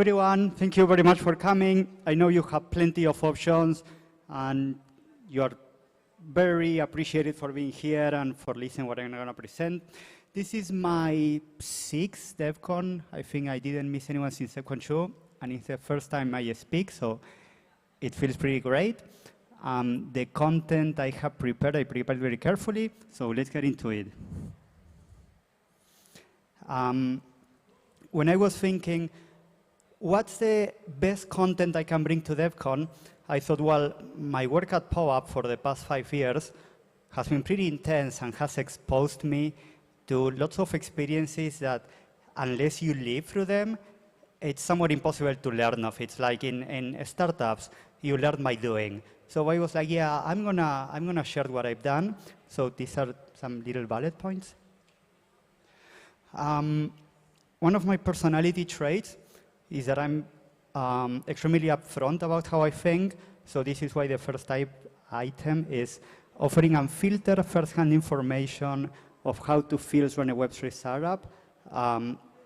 everyone. Thank you very much for coming. I know you have plenty of options, and you are very appreciated for being here and for listening what I'm going to present. This is my 6th Devcon. I think I didn't miss anyone since Devcon 2, and it's the first time I speak, so it feels pretty great. The content I have prepared, I prepared very carefully, so let's get into it. When I was thinking, what's the best content I can bring to Devcon, I thought, well, my work at POAP for the past 5 years has been pretty intense and has exposed me to lots of experiences that, unless you live through them, it's somewhat impossible to learn of. It's like in startups, you learn by doing. So I was like, yeah, I'm gonna share what I've done. So these are some little bullet points. One of my personality traits is that I'm extremely upfront about how I think. So this is why the first item is offering unfiltered first-hand information of how to feel run a web3 startup,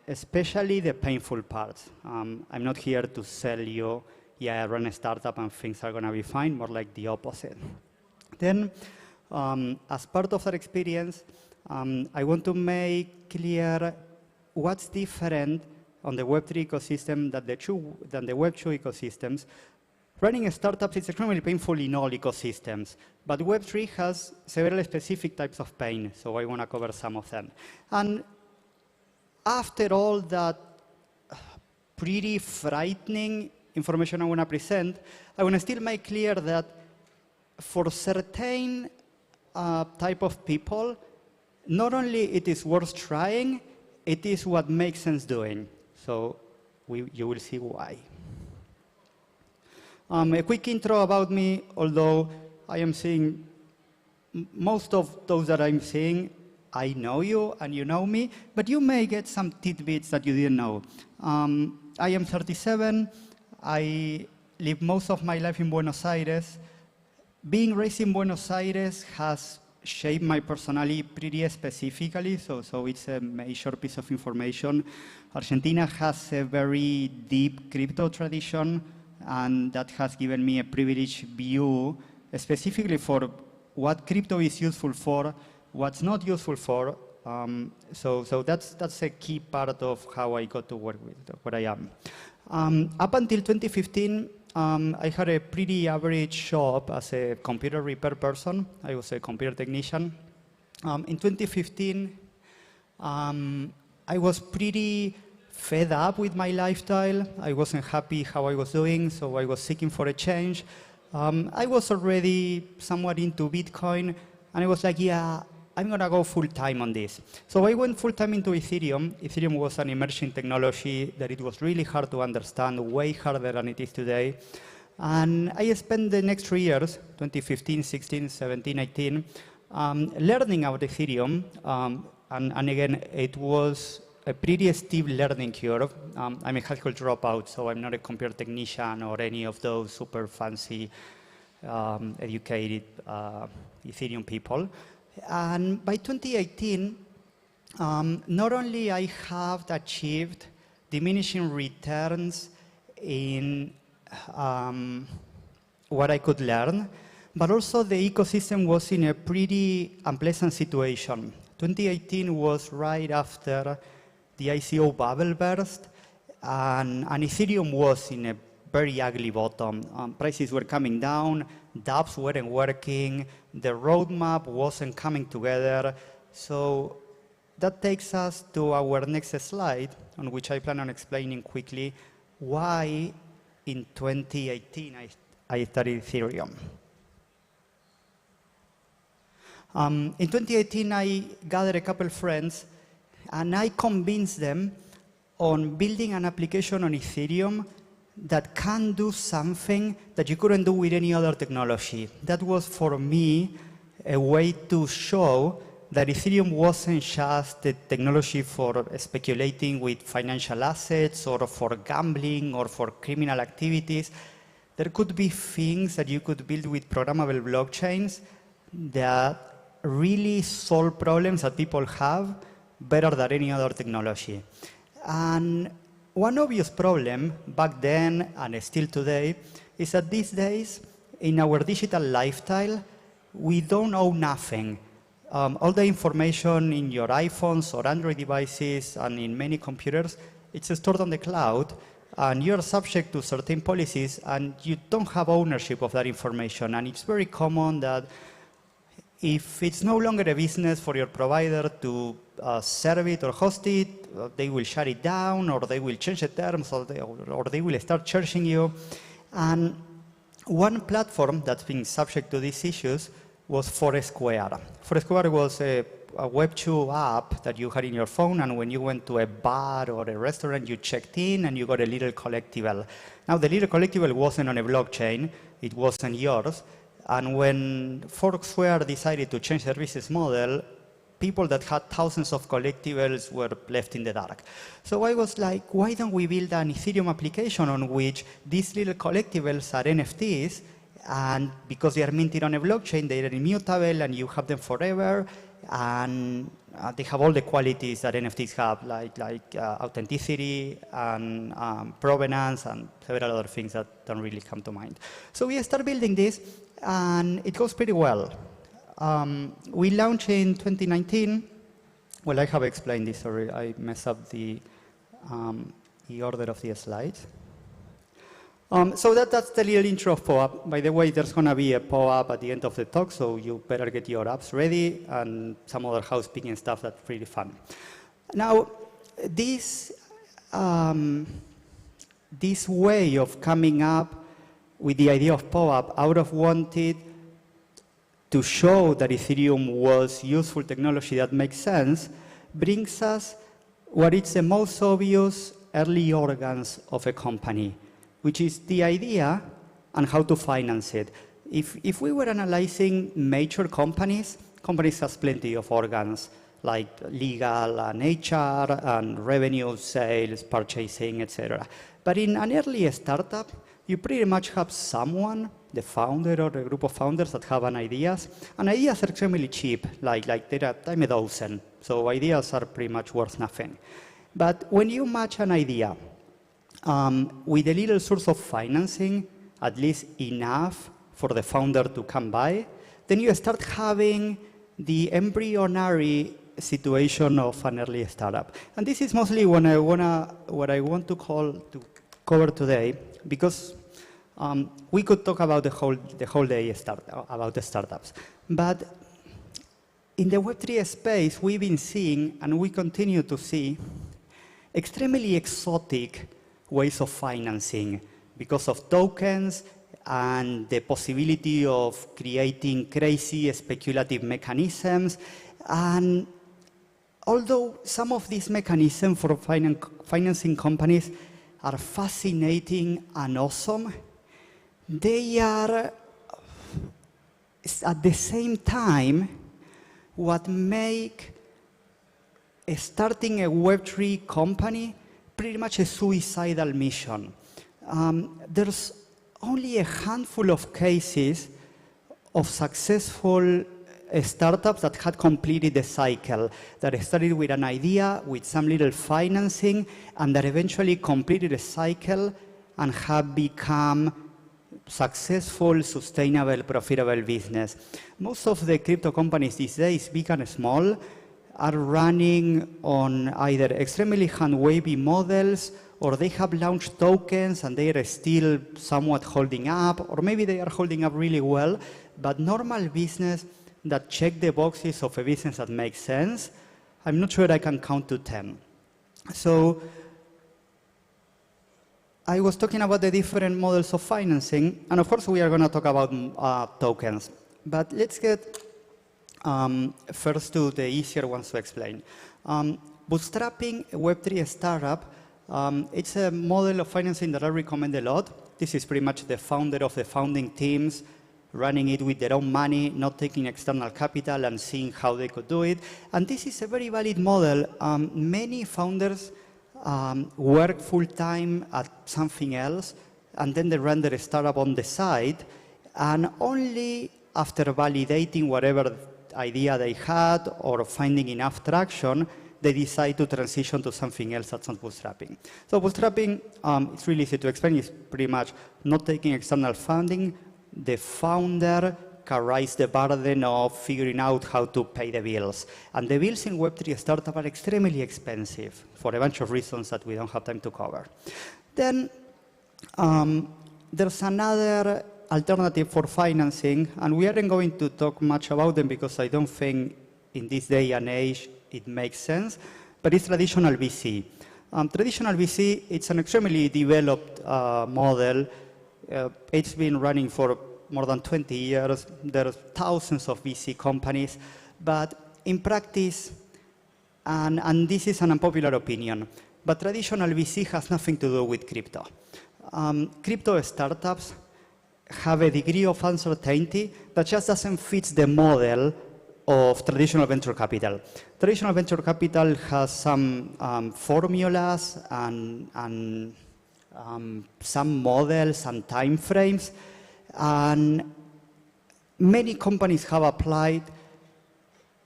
especially the painful parts. I'm not here to sell you, yeah, run a startup and things are going to be fine, more like the opposite. Then, as part of that experience, I want to make clear what's different on the Web3 ecosystem than the Web2 ecosystems. Running startups is extremely painful in all ecosystems, but Web3 has several specific types of pain, so I want to cover some of them. And after all that pretty frightening information I want to present, I want to still make clear that for certain type of people, not only it is worth trying, it is what makes sense doing. So you will see why. A quick intro about me, although I am seeing most of those that I'm seeing, I know you and you know me, but you may get some tidbits that you didn't know. I am 37. I live most of my life in Buenos Aires. Being raised in Buenos Aires has shaped my personality pretty specifically, so it's a major piece of information. Argentina has a very deep crypto tradition, and that has given me a privileged view, specifically for what crypto is useful for, what's not useful for. So that's a key part of how I got to work with what I am. Up until 2015, I had a pretty average job as a computer repair person. I was a computer technician. In 2015, I was pretty fed up with my lifestyle. I wasn't happy how I was doing, so I was seeking for a change. I was already somewhat into Bitcoin, and I was like, yeah, I'm going to go full-time on this. So I went full-time into Ethereum. Ethereum was an emerging technology that it was really hard to understand, way harder than it is today. And I spent the next 3 years, 2015, 16, 17, 18, learning about Ethereum. And again, it was a pretty steep learning curve. I'm a high school dropout, so I'm not a computer technician or any of those super fancy, educated Ethereum people. And by 2018, not only I have achieved diminishing returns in what I could learn, but also the ecosystem was in a pretty unpleasant situation. 2018 was right after the ICO bubble burst, and Ethereum was in a very ugly bottom. Prices were coming down, dApps weren't working, the roadmap wasn't coming together. So that takes us to our next slide, on which I plan on explaining quickly why in 2018 I started Ethereum. In 2018, I gathered a couple friends, and I convinced them on building an application on Ethereum that can do something that you couldn't do with any other technology. That was, for me, a way to show that Ethereum wasn't just a technology for speculating with financial assets or for gambling or for criminal activities. There could be things that you could build with programmable blockchains that really solve problems that people have better than any other technology. And one obvious problem back then and still today is that these days, in our digital lifestyle, we don't own nothing. All the information in your iPhones or Android devices and in many computers, it's stored on the cloud, and you're subject to certain policies, and you don't have ownership of that information. And it's very common that if it's no longer a business for your provider to serve it or host it, they will shut it down, or they will change the terms, or they will start charging you. And one platform that's been subject to these issues was Foursquare. Foursquare was a web2 app that you had in your phone, and when you went to a bar or a restaurant, you checked in and you got a little collectible. Now, the little collectible wasn't on a blockchain, it wasn't yours. And when Foursquare decided to change their business model, people that had thousands of collectibles were left in the dark. So I was like, why don't we build an Ethereum application on which these little collectibles are NFTs, and because they are minted on a blockchain, they are immutable and you have them forever, and they have all the qualities that NFTs have, like authenticity and provenance and several other things that don't really come to mind. So we start building this, and it goes pretty well. We launched in 2019. Well, I have explained this, sorry, I messed up the order of the slides. So that's the little intro of POAP. By the way, there's going to be a POAP at the end of the talk, so you better get your apps ready and some other housekeeping stuff that's pretty fun. Now, this way of coming up with the idea of POAP out of wanted to show that Ethereum was useful technology that makes sense, brings us what is the most obvious early organs of a company, which is the idea and how to finance it. If we were analyzing major companies have plenty of organs, like legal and HR and revenue, sales, purchasing, etc. But in an early startup, you pretty much have someone, the founder or a group of founders that have an ideas. And ideas are extremely cheap, like there are a dozen. So ideas are pretty much worth nothing. But when you match an idea with a little source of financing, at least enough for the founder to come by, then you start having the embryonic situation of an early startup. And this is mostly what I want to cover today, because we could talk about the whole day about the startups. But in the Web3 space, we've been seeing, and we continue to see, extremely exotic ways of financing because of tokens and the possibility of creating crazy speculative mechanisms. And although some of these mechanisms for financing companies are fascinating and awesome, they are at the same time what make starting a Web3 company pretty much a suicidal mission. There's only a handful of cases of successful startups that had completed the cycle, that started with an idea, with some little financing, and that eventually completed a cycle and have become successful, sustainable, profitable business. Most of the crypto companies these days, big and small, are running on either extremely hand-wavy models, or they have launched tokens and they are still somewhat holding up, or maybe they are holding up really well, but normal business that check the boxes of a business that makes sense, I'm not sure I can count to 10. So I was talking about the different models of financing, and of course we are going to talk about tokens. But let's get first to the easier ones to explain. Bootstrapping a Web3 startup, it's a model of financing that I recommend a lot. This is pretty much the founder of the founding teams running it with their own money, not taking external capital, and seeing how they could do it. And this is a very valid model. Many founders work full-time at something else, and then they run their startup on the side, and only after validating whatever idea they had or finding enough traction, they decide to transition to something else that's not bootstrapping. So bootstrapping, it's really easy to explain. It's pretty much not taking external funding. The founder carries the burden of figuring out how to pay the bills. And the bills in Web3 startup are extremely expensive for a bunch of reasons that we don't have time to cover. Then there's another alternative for financing, and we aren't going to talk much about them because I don't think in this day and age it makes sense, but it's traditional VC. Traditional VC, it's an extremely developed model. It's been running for more than 20 years. There are thousands of VC companies, but in practice, and this is an unpopular opinion, but traditional VC has nothing to do with crypto. Crypto startups have a degree of uncertainty that just doesn't fit the model of traditional venture capital. Traditional venture capital has some formulas and some models and time frames, and many companies have applied.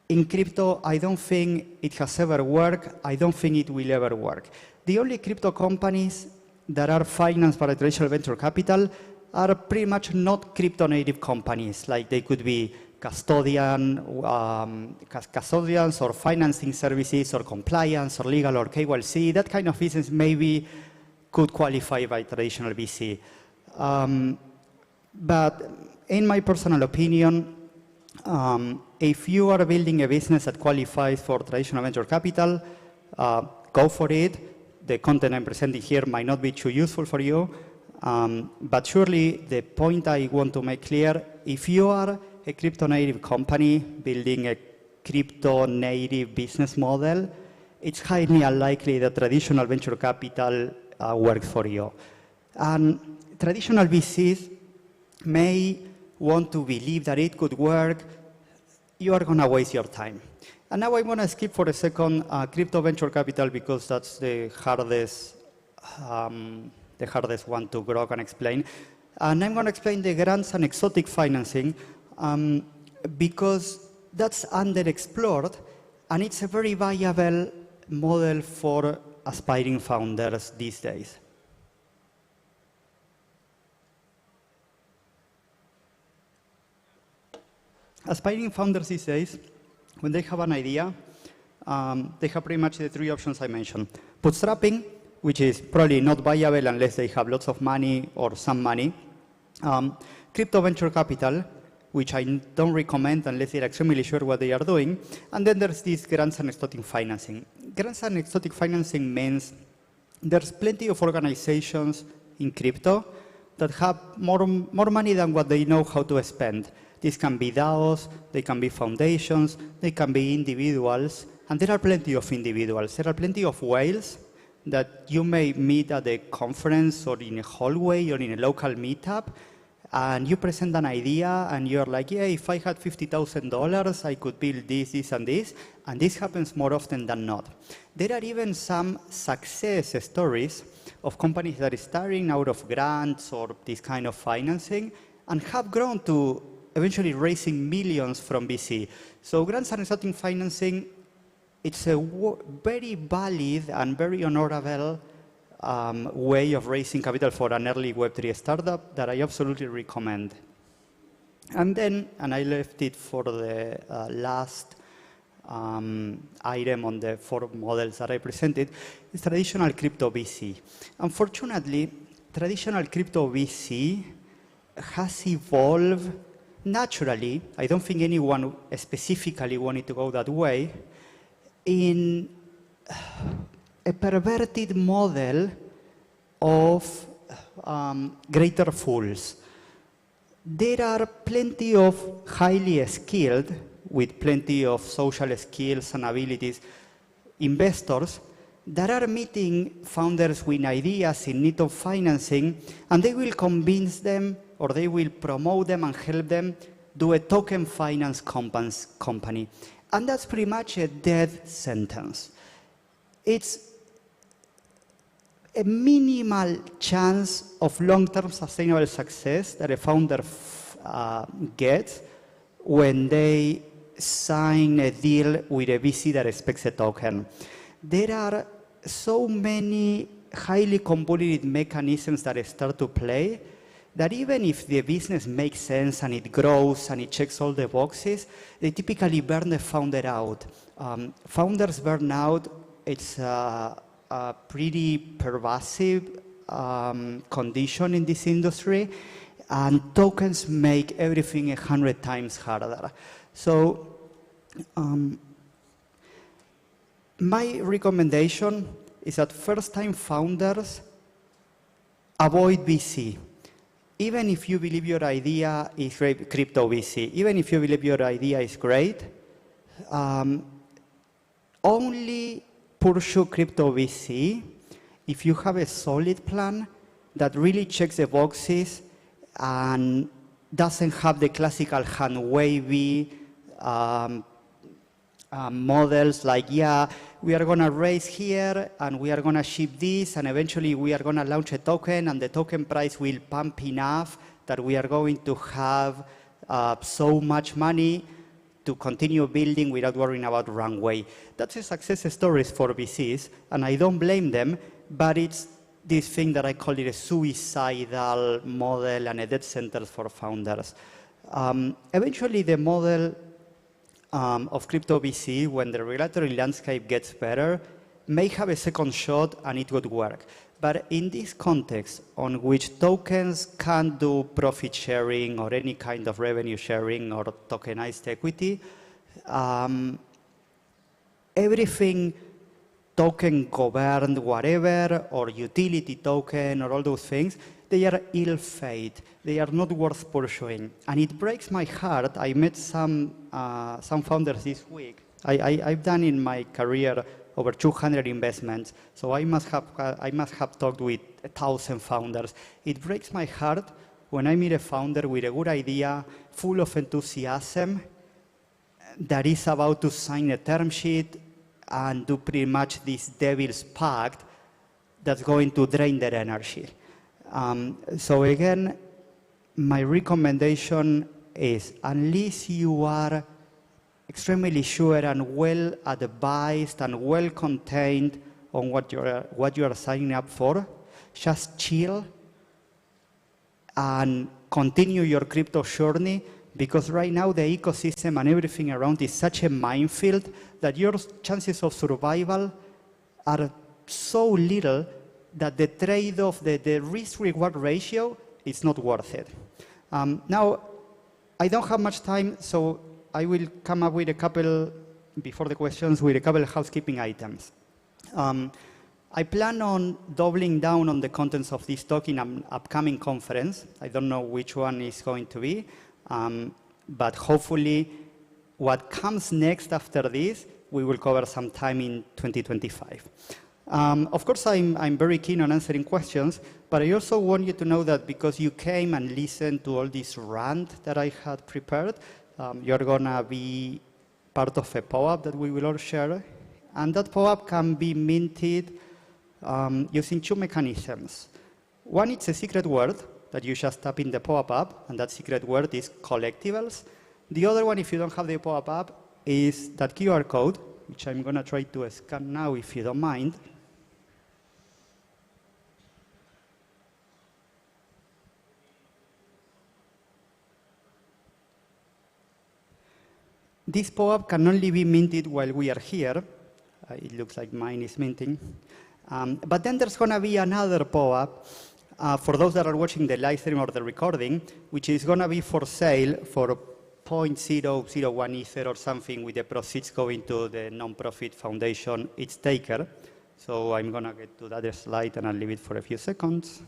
In crypto, I don't think it has ever worked. I don't think it will ever work. The only crypto companies that are financed by traditional venture capital are pretty much not crypto-native companies. Like they could be custodians or financing services or compliance or legal or KYC. That kind of business maybe could qualify by traditional VC. But in my personal opinion, if you are building a business that qualifies for traditional venture capital, go for it. The content I'm presenting here might not be too useful for you. But surely the point I want to make clear, if you are a crypto-native company building a crypto-native business model, it's highly unlikely that traditional venture capital works for you. And traditional VCs may want to believe that it could work. You are going to waste your time. And now I want to skip for a second crypto venture capital because that's the hardest one to grok and explain. And I'm going to explain the grants and exotic financing because that's underexplored, and it's a very viable model for aspiring founders these days. Aspiring founders these days, when they have an idea, they have pretty much the three options I mentioned. Bootstrapping, which is probably not viable unless they have lots of money or some money. Crypto venture capital, which I don't recommend unless they're extremely sure what they are doing. And then there's this grants and exotic financing. Grants and exotic financing means there's plenty of organizations in crypto that have more money than what they know how to spend. These can be DAOs, they can be foundations, they can be individuals, and there are plenty of individuals. There are plenty of whales that you may meet at a conference or in a hallway or in a local meetup, and you present an idea and you're like, yeah, if I had $50,000, I could build this, this, and this happens more often than not. There are even some success stories of companies that are starting out of grants or this kind of financing and have grown to eventually raising millions from VC. So grants and exotic financing, it's a very valid and very honorable way of raising capital for an early Web3 startup that I absolutely recommend. And then, and I left it for the last item on the 4 models that I presented, is traditional crypto VC. Unfortunately, traditional crypto VC has evolved naturally. I don't think anyone specifically wanted to go that way, in a perverted model of greater fools. There are plenty of highly skilled, with plenty of social skills and abilities, investors that are meeting founders with ideas in need of financing, and they will convince them or they will promote them and help them do a token finance company. And that's pretty much a death sentence. It's a minimal chance of long-term sustainable success that a founder gets when they sign a deal with a VC that expects a token. There are so many highly convoluted mechanisms that start to play that even if the business makes sense and it grows and it checks all the boxes, they typically burn the founder out. Founders burn out, it's a pretty pervasive condition in this industry, and tokens make everything 100 times harder. So my recommendation is that first-time founders avoid VC. Even if you believe your idea is great, crypto VC, even if you believe your idea is great, only pursue crypto VC if you have a solid plan that really checks the boxes and doesn't have the classical hand-wavy models like, yeah, we are going to raise here and we are going to ship this and eventually we are going to launch a token and the token price will pump enough that we are going to have so much money to continue building without worrying about runway. That's a success stories for VCs, and I don't blame them, but it's this thing that I call it a suicidal model and a death sentence for founders. Eventually, the model of crypto VC, when the regulatory landscape gets better, may have a second shot and it would work. But in this context, on which tokens can't do profit sharing or any kind of revenue sharing or tokenized equity, everything token governed whatever, or utility token, or all those things, they are ill-fated. They are not worth pursuing. And it breaks my heart. I met some founders this week. I've done in my career over 200 investments, so I must have talked with 1,000 founders. It breaks my heart when I meet a founder with a good idea, full of enthusiasm, that is about to sign a term sheet and do pretty much this devil's pact that's going to drain their energy. So again, my recommendation is, unless you are extremely sure and well advised and well contained on what you are signing up for, just chill and continue your crypto journey, because right now the ecosystem and everything around is such a minefield that your chances of survival are so little that the trade-off, the risk-reward ratio is not worth it. Now, I don't have much time, so I will come up with a couple, before the questions, with a couple of housekeeping items. I plan on doubling down on the contents of this talk in an upcoming conference. I don't know which one is going to be, but hopefully what comes next after this, we will cover sometime in 2025. Of course, I'm very keen on answering questions, but I also want you to know that because you came and listened to all this rant that I had prepared, you're going to be part of a POAP that we will all share. And that POAP can be minted using two mechanisms. One, it's a secret word that you just tap in the POAP app, and that secret word is collectibles. The other one, if you don't have the POAP app, is that QR code, which I'm going to try to scan now if you don't mind. This POAP can only be minted while we are here. It looks like mine is minting. But then there's going to be another POAP for those that are watching the live stream or the recording, which is going to be for sale for 0.001 Ether or something, with the proceeds going to the non-profit foundation It's Taker. So I'm going to get to that slide and I'll leave it for a few seconds.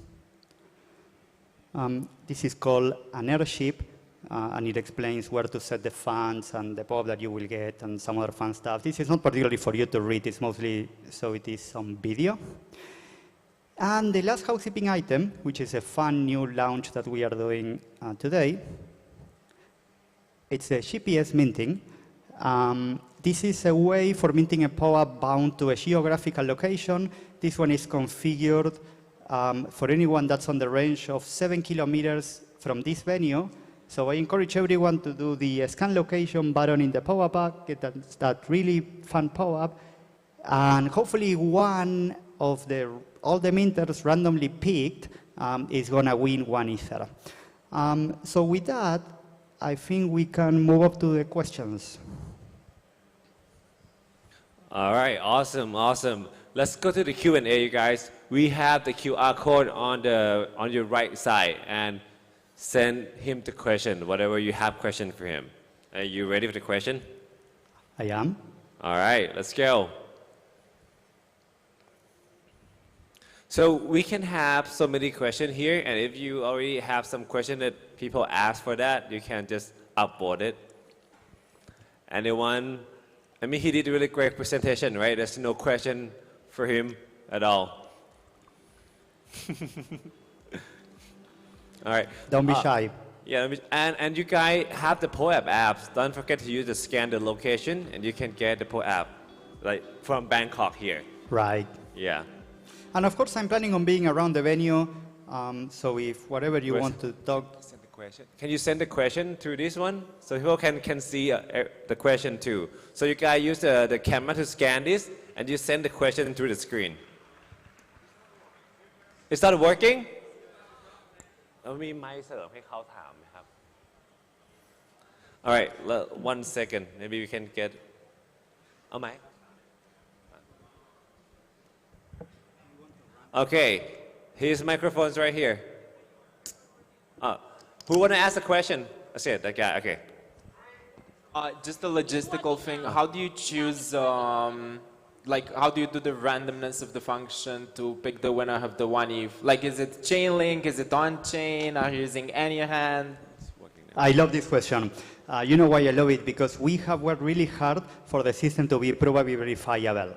This is called an airship. And it explains where to set the funds and the POAP that you will get and some other fun stuff. This is not particularly for you to read, it's mostly so it is on video. And the last housekeeping item, which is a fun new launch that we are doing today, it's a GPS minting. This is a way for minting a POAP bound to a geographical location. This one is configured for anyone that's on the range of 7 kilometers from this venue. So I encourage everyone to do the scan location button in the POAP app, get that really fun POAP, and hopefully one of all the minters randomly picked is going to win 1 Ether. So with that, I think we can move up to the questions. All right, awesome, awesome. Let's go to the Q&A, you guys. We have the QR code on your right side, and send him the question, whatever you have question for him. Are you ready for the question? I am. All right, let's go. So we can have so many questions here, and if you already have some question that people ask for that, you can just upvote it. Anyone? I mean, he did a really great presentation, right? There's no question for him at all. All right. Don't be shy. Yeah, and you guys have the POAP apps. Don't forget to use the scan the location, and you can get the POAP like from Bangkok here. Right. Yeah. And of course, I'm planning on being around the venue. So if whatever you want to talk. Send the question. Can you send the question through this one so people can see the question too? So you guys use the camera to scan this, and you send the question through the screen. Is that working? มีไมค์เสริมให้เขาถามไหมครับ All right, 1 second. Maybe we can get เอาไหม Okay, his microphone's right here. Who want to ask a question? I said that guy. Okay. Just the logistical thing. How do you choose? Like, how do you do the randomness of the function to pick the winner of the 1 ETH? Like, is it Chainlink? Is it on-chain? Are you using any hand? I love this question. You know why I love it? Because we have worked really hard for the system to be probably verifiable.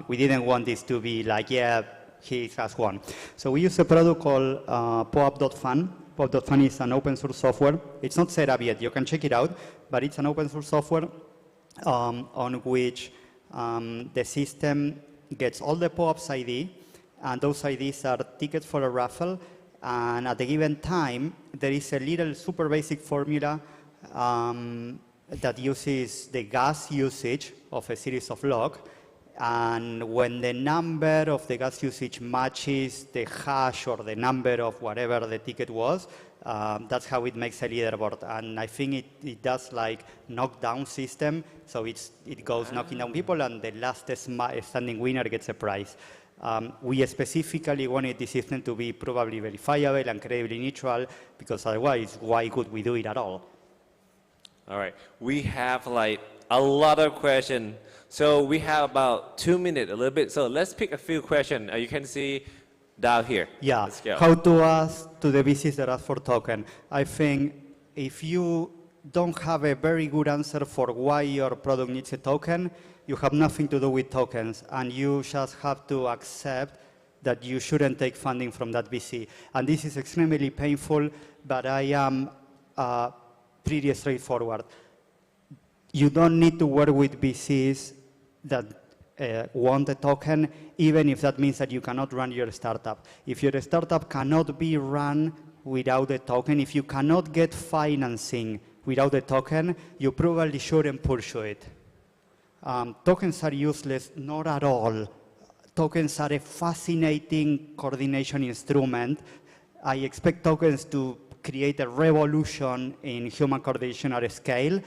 We didn't want this to be like, yeah, he has won. So we use a product called POAP.fun. POAP.fun is an open source software. It's not set up yet. You can check it out. But it's an open source software on which the system gets all the POAP's ID, and those IDs are tickets for a raffle. And at a given time, there is a little super basic formula that uses the gas usage of a series of log. And when the number of the gas usage matches the hash or the number of whatever the ticket was, that's how it makes a leaderboard. And I think it does like knockdown system. So it goes knocking down people, and the last standing winner gets a prize. We specifically wanted the system to be probably verifiable and credibly neutral, because otherwise, why could we do it at all? All right. We have like a lot of questions. So we have about 2 minutes, a little bit. So let's pick a few questions. You can see down here. Yeah, how to ask to the VCs that ask for token. I think if you don't have a very good answer for why your product needs a token, you have nothing to do with tokens, and you just have to accept that you shouldn't take funding from that VC. And this is extremely painful, but I am pretty straightforward. You don't need to work with VCs that want a token, even if that means that you cannot run your startup. If your startup cannot be run without a token, if you cannot get financing without a token, you probably shouldn't pursue it. Tokens are useless, not at all. Tokens are a fascinating coordination instrument. I expect tokens to create a revolution in human coordination at a scale.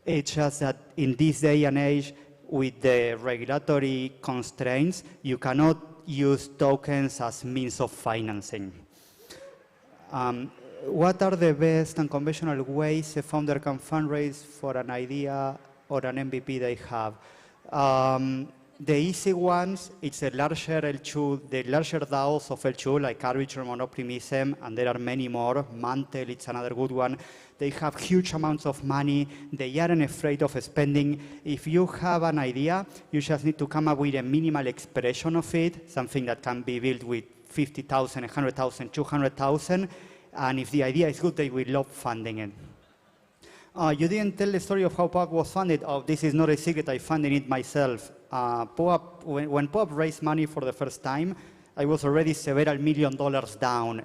It's just that in this day and age, with the regulatory constraints, you cannot use tokens as means of financing. What are the best and conventional ways a founder can fundraise for an idea or an MVP they have? The easy ones, it's a larger L2, the larger DAOs of L2, like Arbitrum and Optimism, and there are many more. Mantle, it's another good one. They have huge amounts of money. They aren't afraid of spending. If you have an idea, you just need to come up with a minimal expression of it, something that can be built with 50,000, 100,000, 200,000. And if the idea is good, they will love funding it. You didn't tell the story of how POAP was funded. Oh, this is not a secret. I funded it myself. When POAP raised money for the first time, I was already several $1 million down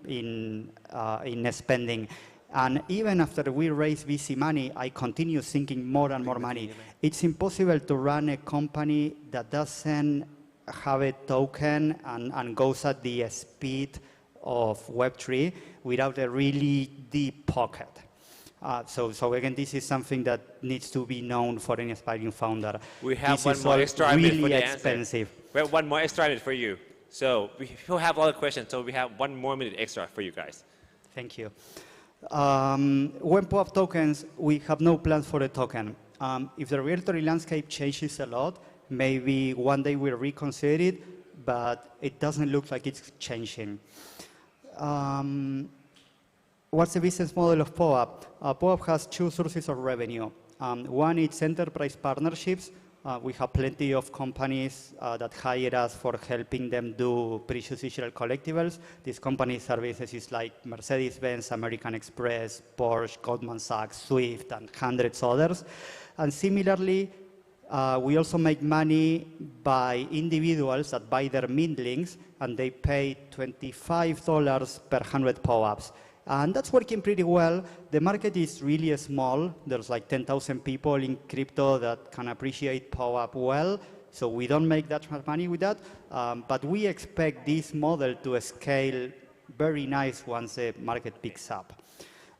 in spending. And even after we raise VC money, I continue sinking more and more money. It's impossible to run a company that doesn't have a token and goes at the speed of Web3 without a really deep pocket. So again, this is something that needs to be known for any aspiring founder. We have this one is more extra minute really for the expensive. answer. We have one more extra minute for you. So we will have all the questions, so we have 1 more minute extra for you guys. Thank you. When POAP tokens, we have no plans for a token. If the regulatory landscape changes a lot, maybe one day we'll reconsider it, but it doesn't look like it's changing. What's the business model of POAP? POAP has 2 sources of revenue. One is enterprise partnerships. We have plenty of companies that hire us for helping them do precious digital collectibles. These companies services like Mercedes-Benz, American Express, Porsche, Goldman Sachs, Swift, and hundreds others. And similarly, we also make money by individuals that buy their mintlings, and they pay $25 per 100 POAPs. And that's working pretty well. The market is really small. There's like 10,000 people in crypto that can appreciate POAP well. So we don't make that much money with that. But we expect this model to scale very nice once the market picks up.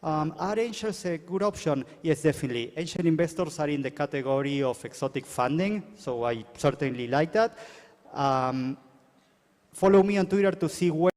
Are angels a good option? Yes, definitely. Angel investors are in the category of exotic funding. So I certainly like that. Follow me on Twitter to see where